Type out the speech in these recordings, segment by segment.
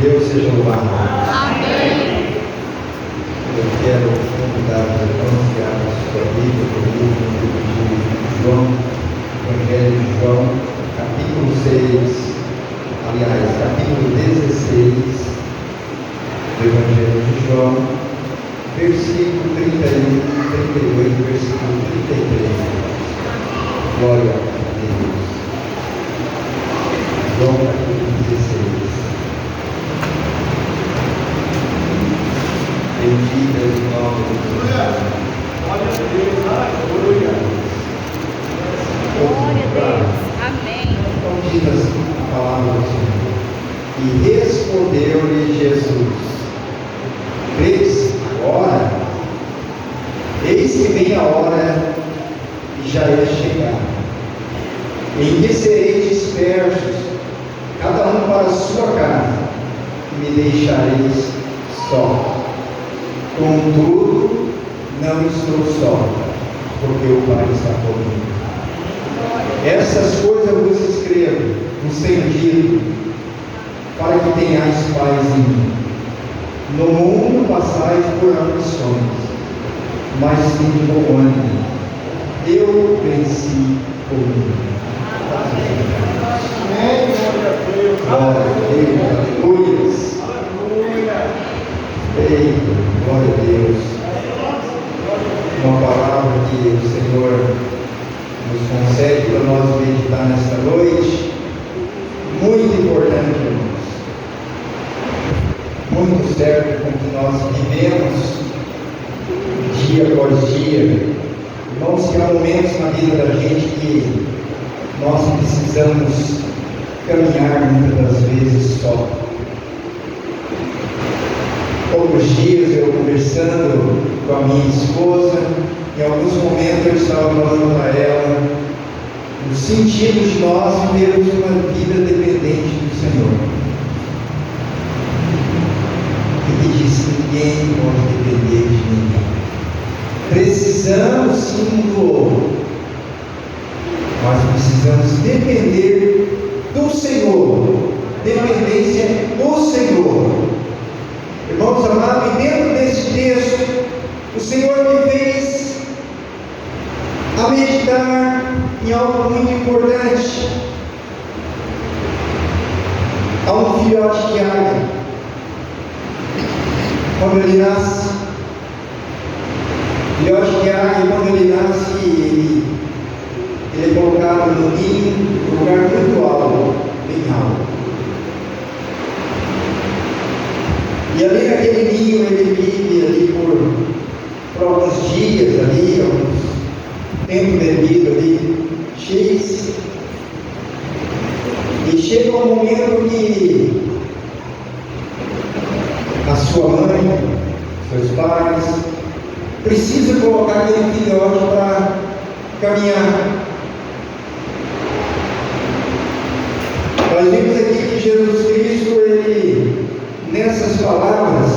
Deus seja louvado. Amém. Eu quero convidar os irmãos que abrem a sua Bíblia comigo no livro de João, Evangelho de João, capítulo 6, aliás, capítulo 16 do Evangelho de João, versículo 31, 38, versículo 33. Glória a Deus. João capítulo 16. Bendita é o nome do Senhor. Glória a Deus, aleluia. Glória a Deus. Amém. Então diz assim a palavra do Senhor. E respondeu-lhe Jesus: Crês agora? Eis que vem a hora e já é chegada, em que sereis dispersos, cada um para a sua casa, e me deixareis só. Contudo, não estou só, porque o Pai está comigo. Essas coisas eu vos escrevo, vos tenho dito, para que tenhais paz em mim. No mundo passais por aflições, mas tenho bom ânimo. Eu venci o mundo. Amém. Glória a Deus. Glória a Deus. Aleluia. Aleluia. Ei, glória a Deus. Uma palavra que o Senhor nos concede para nós meditar nesta noite, muito importante, irmãos. Muito certo com que nós vivemos dia após dia. Irmãos, que há momentos na vida da gente que nós precisamos caminhar muitas das vezes só. Poucos dias eu conversando com a minha esposa, em alguns momentos eu estava falando para ela o sentido de nós vivermos uma vida dependente do Senhor. Ele disse: ninguém pode depender de ninguém. Precisamos sim um do outro, mas precisamos depender do Senhor. Dependência do Senhor. Irmãos amados, e dentro desse texto, o Senhor me fez a meditar em algo muito importante. Há um filhote de águia, quando ele nasce, filhote de águia, quando ele nasce, ele é colocado no ninho, um lugar muito alto, bem alto. E ali naquele ninho ele vive ali por alguns dias, ali, alguns tempo devido ali, X. E chega um momento que a sua mãe, seus pais, precisam colocar aquele filhote para caminhar. Nós vimos aqui que Jesus Cristo, ele, nessas palavras,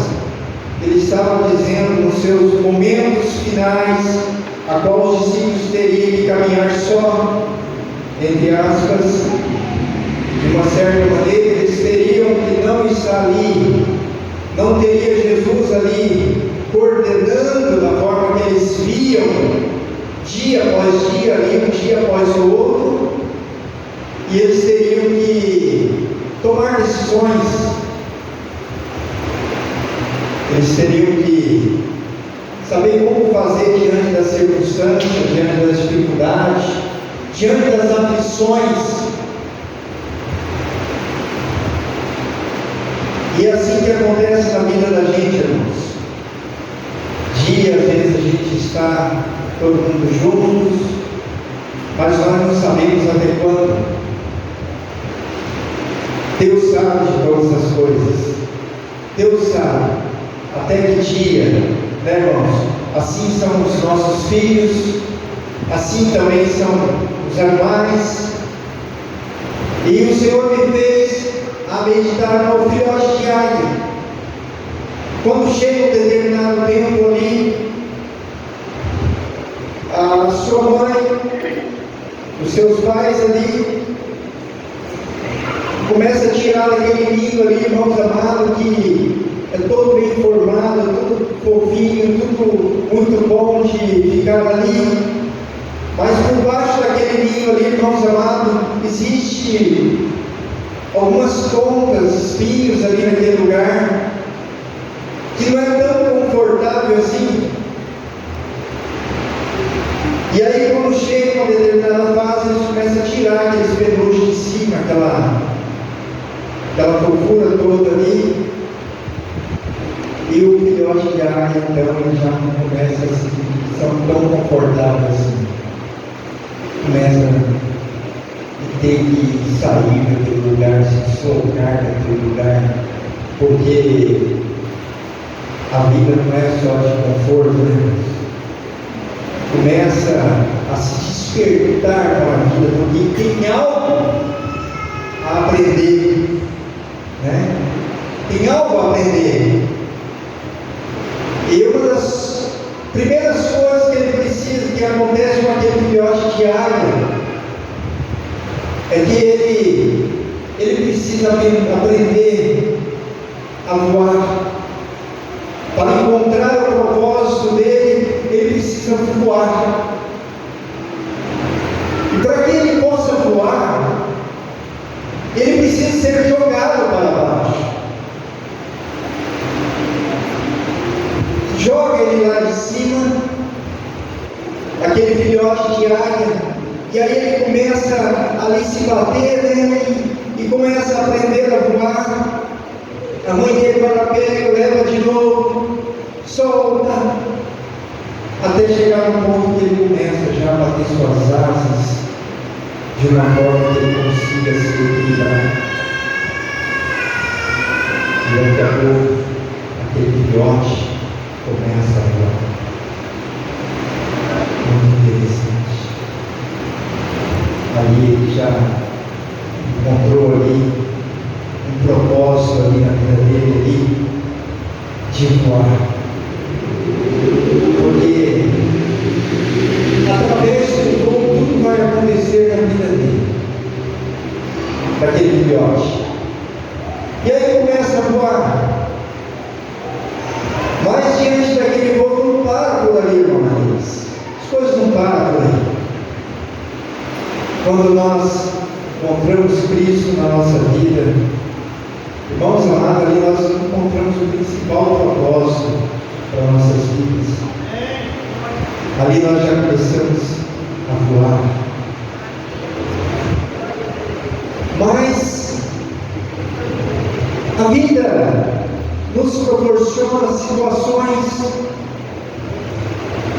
ele estava dizendo nos seus momentos finais, a qual os discípulos teriam que caminhar só, entre aspas, de uma certa maneira, eles teriam que não estar ali, não teria Jesus ali, coordenando da forma que eles viam, dia após dia, ali, um dia após o outro, e eles teriam que tomar decisões. Eles teriam que saber como fazer diante das circunstâncias, diante das dificuldades, diante das aflições. E é assim que acontece na vida da gente, irmãos. Dia, às vezes a gente está todo mundo juntos, mas nós não sabemos até quando. Deus sabe de todas as coisas. Deus sabe até que dia, né, irmãos? Assim são os nossos filhos, assim também são os animais. E o Senhor me fez a meditar no filhote de águia. Quando chega um determinado tempo ali, a sua mãe, os seus pais ali, começa a tirar aquele ninho ali, irmãos amados, que é todo bem formado, tudo fofinho, tudo muito bom de ficar ali. Mas por baixo daquele ninho ali, irmãos amados, existe algumas pontas, espinhos ali naquele lugar, que não é tão confortável assim. E aí quando chega uma determinada fase, eles começam a tirar aqueles penugem de cima, aquela fofura toda ali. E o filhote de águia, então, ele já não começa assim, são tão confortáveis assim. Começa a ter que sair daquele lugar, se soltar daquele lugar, porque a vida não é só de conforto, né? Começa a se despertar para a vida, porque tem algo a aprender, né? Tem algo a aprender. E uma das primeiras coisas que ele precisa, que acontece com aquele filhote de águia, é que ele precisa aprender a voar. Para encontrar o propósito dele, ele precisa voar. E para que ele possa voar, ele precisa ser jogado para baixo. Joga ele lá de cima, aquele filhote de águia, e aí ele começa ali se bater, né? E começa a aprender a voar. A mãe dele vai lá, pega, leva de novo, solta, até chegar no ponto que ele começa já a bater suas asas de uma forma que ele consiga se equilibrar. E daqui a pouco, aquele filhote começa a voar. Muito interessante. Ali ele já encontrou ali um propósito ali na vida dele ali, de voar. Porque através do voo tudo vai acontecer na vida dele, daquele filhote. E aí começa a voar. Mas diante daquele voo não para por ali, irmãos. As coisas não param por aí. Quando nós encontramos Cristo na nossa vida, irmãos amados, ali nós encontramos o principal propósito para nossas vidas. Ali nós já começamos a voar. Mas a vida nos proporciona situações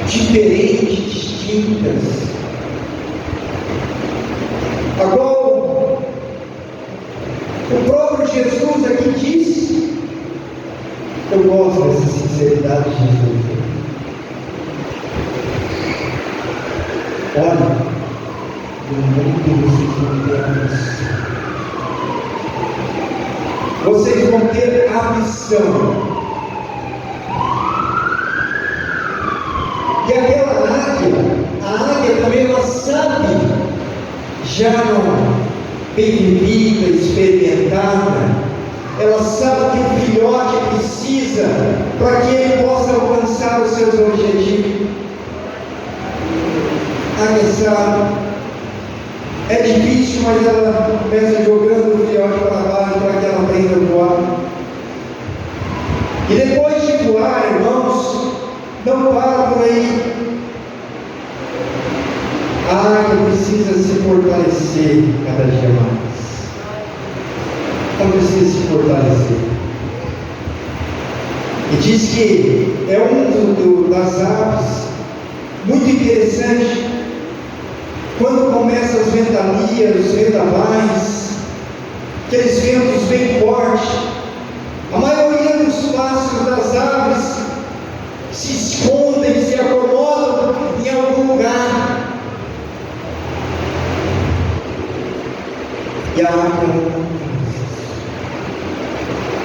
diferentes, distintas. Agora, o próprio Jesus aqui diz, eu gosto dessa sinceridade de Jesus. Olha, no mundo vocês vão ter aflição. E aquela águia, a águia também ela sabe, já não bem vivida, experimentada, ela sabe que o filhote precisa para que ele possa alcançar os seus objetivos. A águia sabe, é difícil, mas ela começa jogando o filhote para baixo para que ela aprenda a voar. E depois de voar, irmãos, não para por aí. A águia precisa se fortalecer cada dia mais. Ela precisa se fortalecer. E diz que é das aves muito interessante. Quando começam as ventanias, os vendavais, aqueles ventos bem fortes, a maioria dos pássaros das aves se escondem, se acomodam em algum lugar. E a águia não.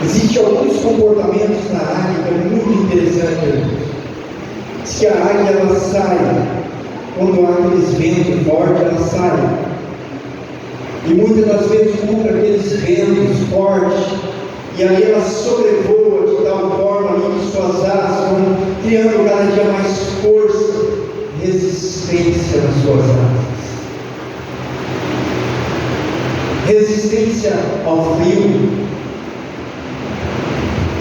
Existem alguns comportamentos na águia que é muito interessante. Diz que a águia ela sai, quando há aqueles ventos fortes, ela sai. E muitas das vezes contra aqueles ventos forte, e aí ela sobrevoa de tal forma ali que suas asas vão criando cada dia mais força, resistência nas suas asas, resistência ao frio,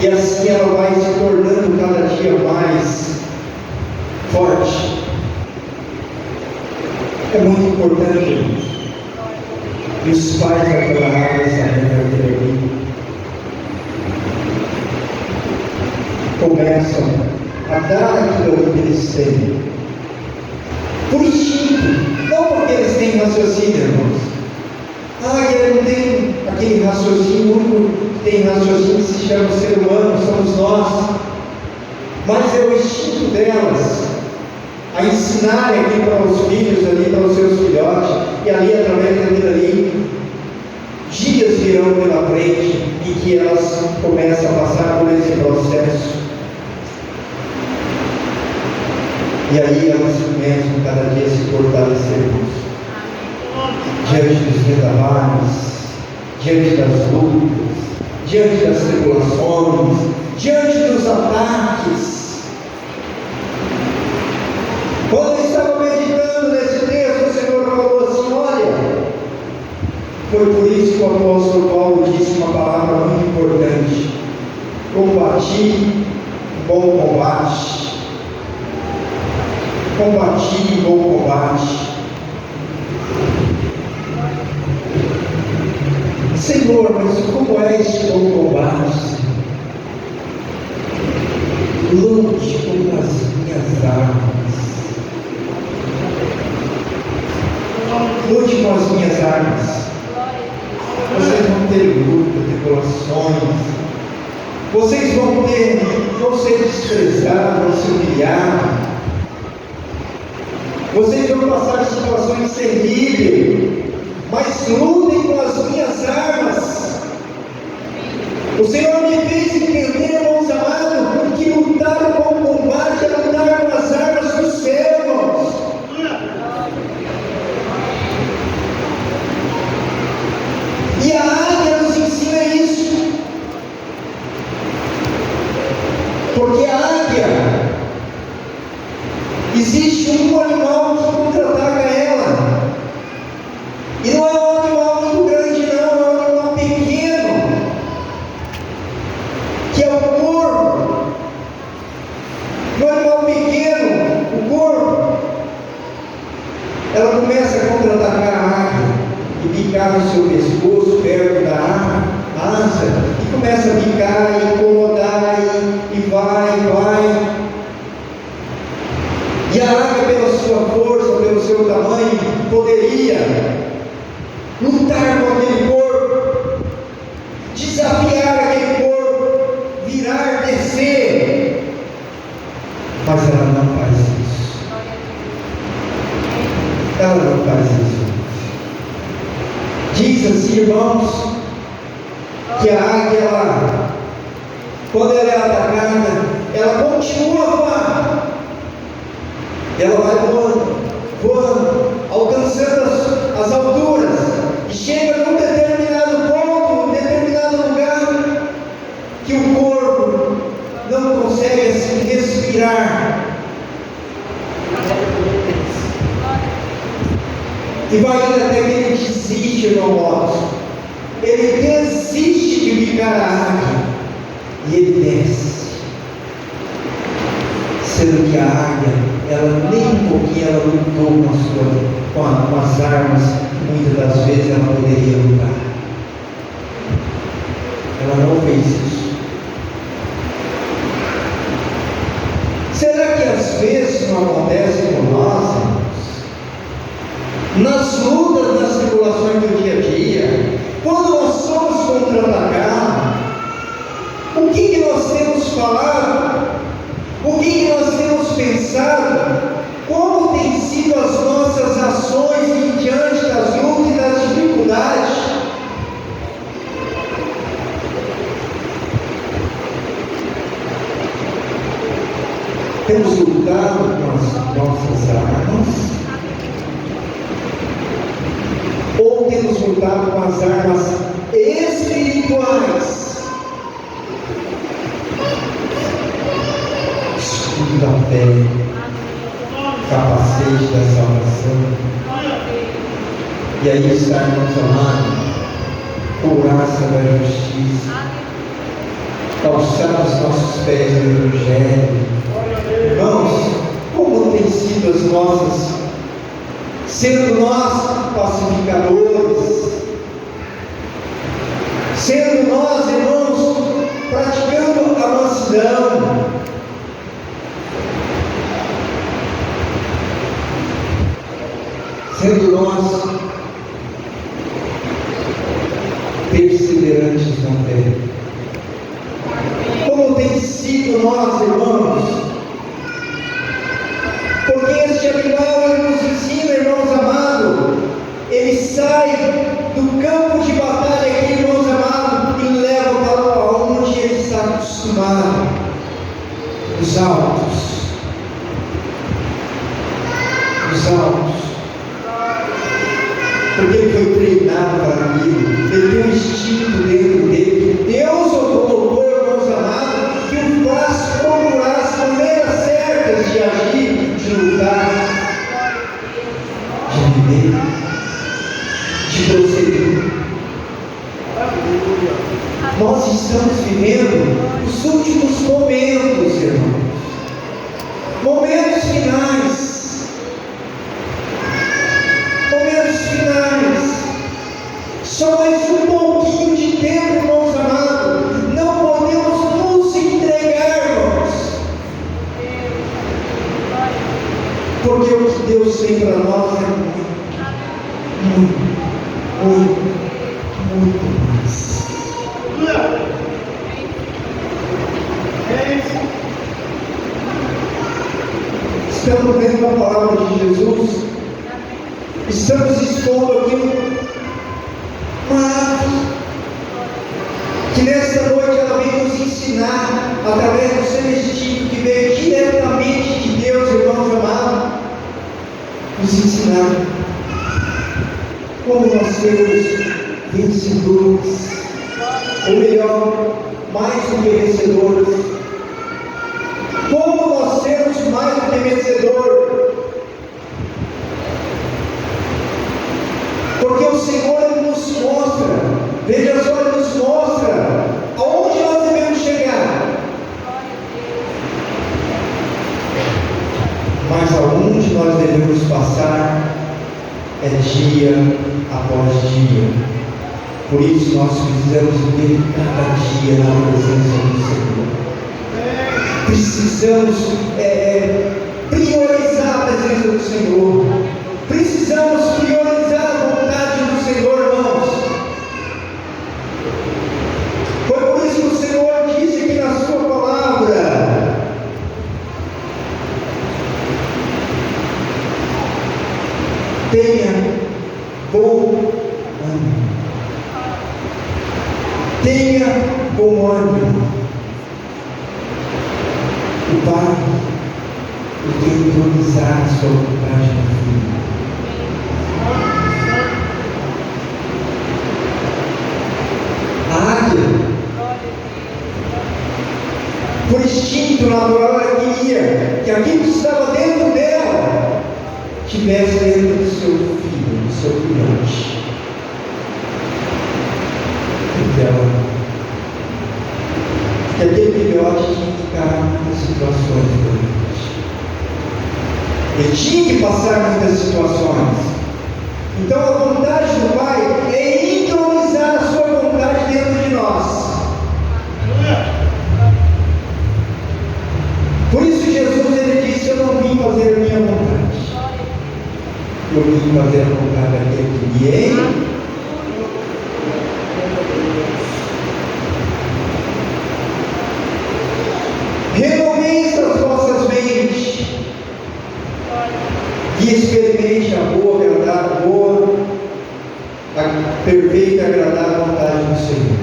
e assim ela vai se tornando cada dia mais forte. É muito importante que os pais daquela área sabem começam a dar aquilo que eles têm por instinto, não porque eles têm raciocínio, irmãos. Ele não tem aquele raciocínio, o único que tem raciocínio que se chama ser humano, somos nós, mas é o instinto delas a ensinar aqui para os filhos, ali para os seus filhotes, e ali através daquilo ali, dias virão pela frente e que elas começam a passar por esse processo. E aí elas começam cada dia a se fortalecer diante dos vendavais, diante das lutas, diante das tribulações, diante dos ataques. Quando eu estava meditando nesse texto, o Senhor falou assim: olha, foi por isso que o apóstolo Paulo disse uma palavra muito importante: combati o bom combate. Combati o bom combate. Senhor, mas como é este bom combate? Lute com as minhas armas. Lute com as minhas armas. Vocês vão ter luta, tribulações. Vocês vão ser desprezados, vão ser humilhados. Vocês vão passar situações terríveis, mas lutem com as minhas armas. O Senhor me fez entender, irmãos amados, que lutar com o combate é lutar com as armas do céu, irmãos. E a águia nos ensina isso, porque a águia, existe um animal que contra-ataca ela, e não é um animal muito grande, não, é um animal pequeno, que é o corvo. Um animal pequeno, o corvo, ela começa a contra-atacar a águia e bicar no seu pescoço, perto da asa, e começa a bicar e incomodar, e vai. E a águia, pela sua força, pelo seu tamanho, poderia lutar com aquele corpo, desafiar aquele corpo, virar, descer, mas ela não faz isso. Ela não faz isso. Diz assim, irmãos, que a águia, quando ela é atacada, ela continua voando. Ela vai voando, alcançando as alturas, e chega num determinado ponto, num determinado lugar, que o corpo não consegue assim respirar, e vai indo até que ele desiste, irmão. Ele desiste de bicar a águia, e ele desce, sendo que a águia, ela nem um pouquinho ela lutou com as armas que muitas das vezes ela poderia lutar. Ela não fez isso. Será que às vezes não acontece com nós, irmãos? Nas lutas, nas tribulações do dia a dia, quando nós somos contra-atacados, o que nós temos falado? O que nós temos pensado? Como têm sido as nossas ações diante das lutas e das dificuldades? Temos lutado com as nossas armas? Ou temos lutado com as armas espirituais? pé, capacete da salvação. E aí está, irmãos amados, couraça da justiça, calçar os nossos pés no Evangelho. Irmãos, como tem sido as nossas, sendo nós pacificadores, sendo nós, irmãos, praticando a mansidão, sendo nós perseverantes na fé. Como tem sido nós, irmãos? Porque este animal, ele nos ensina, irmãos amados, ele sai do campo de batalha aqui, irmãos amados, e leva para onde ele está acostumado, os altos. Os altos. Porque ele foi treinado para aquilo. Ele tem um instinto dentro dele que Deus o colocou, irmãos amados, que o faz procurar as maneiras certas de agir, de lutar, de viver, de prosseguir. Nós estamos vivendo os últimos momentos, irmãos, momentos finais. Só mais um pouquinho de tempo, irmãos amados. Não podemos nos entregar, irmãos. Porque o que Deus tem para nós é muito mais. Estamos vendo a palavra de Jesus. Estamos expondo aqui que nesta noite ela vem nos ensinar, através do seu Espírito que veio diretamente de Deus, irmãos amados, nos ensinar como nós sermos vencedores, ou melhor, mais do que vencedores. Como nós sermos mais do que vencedor? Porque o Senhor ele nos mostra, veja só, ele nos mostra aonde nós devemos chegar. Mas aonde nós devemos passar é dia após dia. Por isso nós precisamos viver cada dia na presença do Senhor. Precisamos priorizar a presença do Senhor. Precisamos priorizar a vontade do Senhor, irmãos. Foi por isso que o Senhor disse aqui na sua palavra: tenha bom ânimo. Tenha bom ânimo. O Pai, o que entronizar a sua vontade na vida. A águia, por instinto natural, ela queria que aquilo que estava dentro dela estivesse dentro do seu filho, do seu filhote. Então, que aquele filhote tinha que ficar em muitas situações diferentes. Ele tinha que passar muitas situações. Então a vontade do Pai é entronizar a sua vontade dentro de nós. Por isso Jesus ele disse: eu não vim fazer a minha vontade, eu vim fazer a vontade daquele que me enviou. Renoveis as vossas mentes e experimente a boa, a perfeita e agradável vontade do Senhor.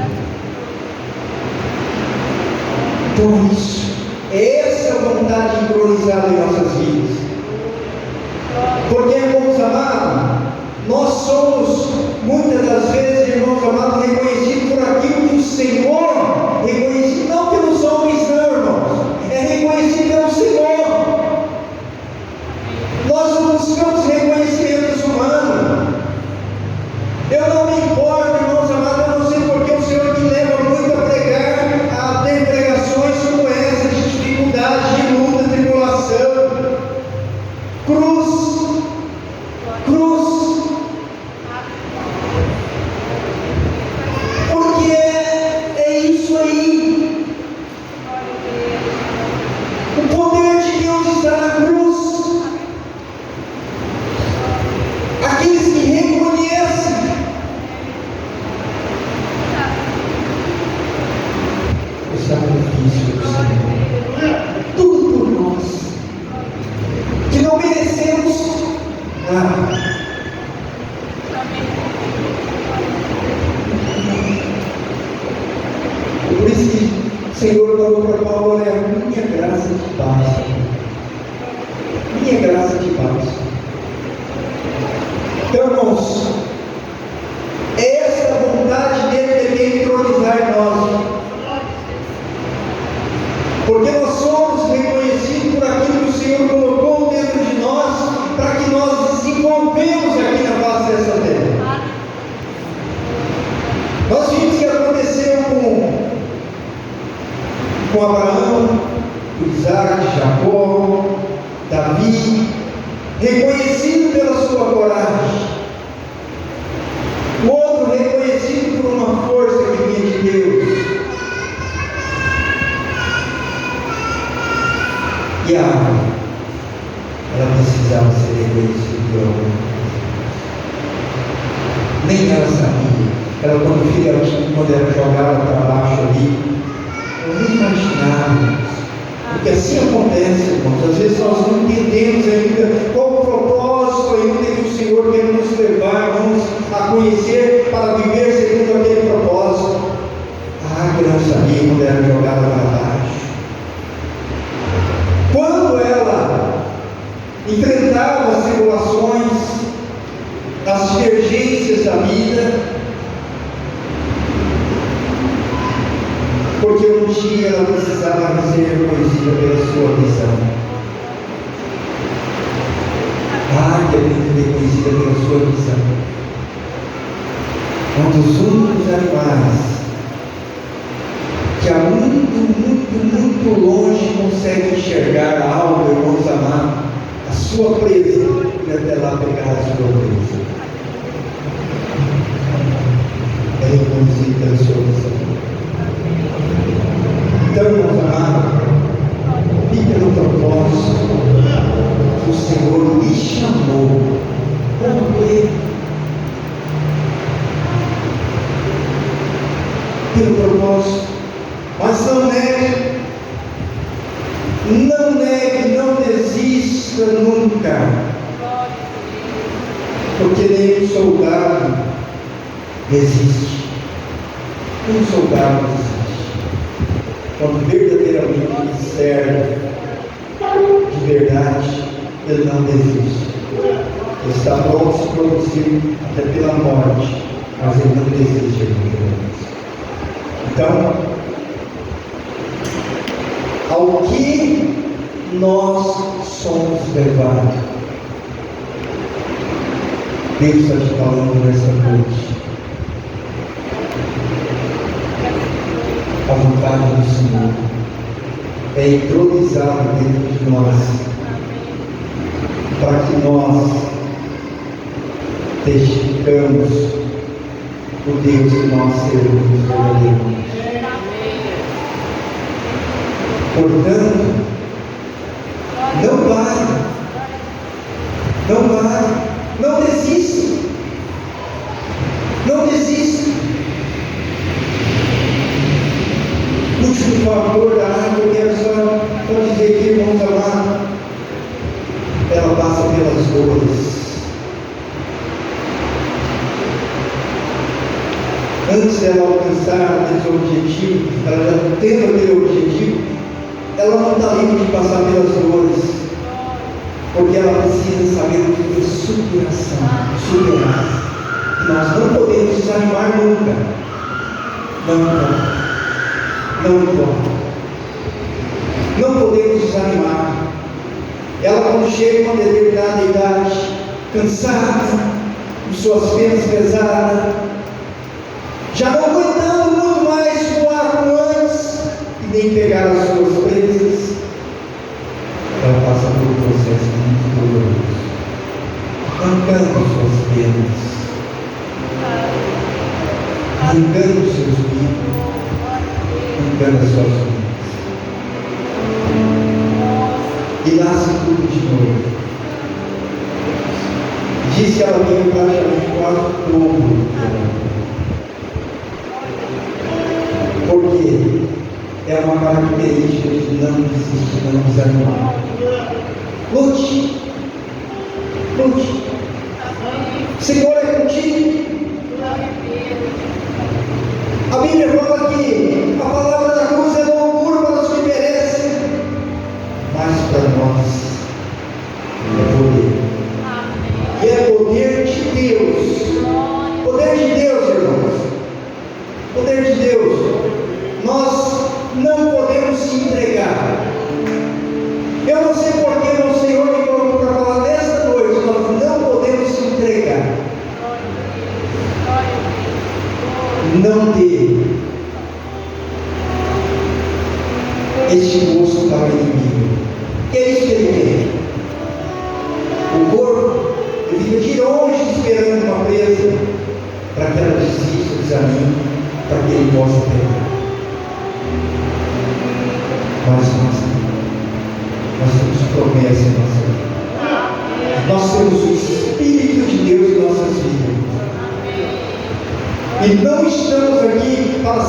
Por isso, essa vontade entronizada em nossas vidas. Porque, irmãos amados, nós somos muitas das vezes, irmãos amados, reconhecidos por aquilo que o Senhor, reconhecido não pelos homens, não, irmãos, é reconhecido pelo Senhor. sacrifício do Senhor. Tudo por nós. Que não merecemos nada. Por isso que o Senhor falou para Paulo: olha, a minha graça te basta. Minha graça te basta. Então, irmãos, essa é a vontade dele de entronizar em nós. Porque nós somos reconhecidos por aquilo que o Senhor colocou dentro de nós, para que nós desenvolvemos aqui na face dessa terra. Nós vimos que aconteceu com Abraão, com Isaac, Jacó, Davi, reconhecido pela sua coragem. O outro reconhecido por uma força que vinha de Deus. E a água, ela precisava ser reconhecida por alguém. Nem ela sabia. Ela, quando era jogada para baixo ali, eu nem imaginava. Porque assim acontece, irmãos. Às vezes nós não entendemos ainda qual o propósito ainda que o Senhor quer nos levar, irmãos, a conhecer para viver segundo aquele propósito. A água não sabia quando era jogada para baixo. Quando ela enfrentava as tribulações, as divergências da vida, porque um dia ela precisava ser reconhecida pela sua visão. A águia tem que ser reconhecida pela sua visão. Um dos únicos animais que há muito longe consegue enxergar algo, irmãos amados, a sua presa, e até lá pegar a sua presa. É reconhecido pela sua visão. Então, irmãos amados, fica no propósito que o Senhor lhe chamou. Como ele? Pelo propósito. Mas não negue, não desista nunca. Porque nem um soldado resiste. Um soldado resiste. Quando verdadeiramente ele serve de verdade, ele não desiste. Ele está pronto a se produzir até pela morte, mas ele não desiste de verdade. Então, ao que nós somos levados, Deus está te falando nessa noite. A vontade do Senhor é entronizada dentro de nós, para que nós testificamos o Deus que nós servimos verdadeiramente. Portanto, não pare, não desista, último favor da água, eu quero só dizer que, irmãos amados, ela passa pelas dores. Antes dela alcançar esse objetivo, ela já tendo aquele objetivo, ela não está livre de passar pelas dores, porque ela precisa saber o que é superação, superar. E nós não podemos desanimar nunca. Não podemos desanimar. Ela, quando chega a uma determinada idade, cansada, com suas penas pesadas, já não aguentando muito mais voar como antes, e nem pegar as suas presas, ela passa por um processo muito doloroso, arrancando suas penas, arrancando seus bicos, arrancando as suas vidas, e nasce tudo de novo. Diz que ela veio praticamente quase o dobro. Por quê? é uma característica de não desistir, não desanimar. Lute. Lute. O Senhor é contigo. A Bíblia fala que a palavra da cruz é loucura para os que perecem, mas para nós é poder. E é poder de Deus. Poder de Deus, irmãos. Poder de Deus. Nós não podemos se entregar. Eu não sei porque o Senhor me colocou para falar nessa noite. Nós não podemos se entregar. Não ter este gosto para o inimigo. Que é isso que ele quer? O corpo, ele fica de longe esperando uma presa para que ela desista, desanime, para que ele possa pegar. Mas nós temos promessa em nossa vida. Nós temos o Espírito de Deus em nossas vidas. E não estamos aqui para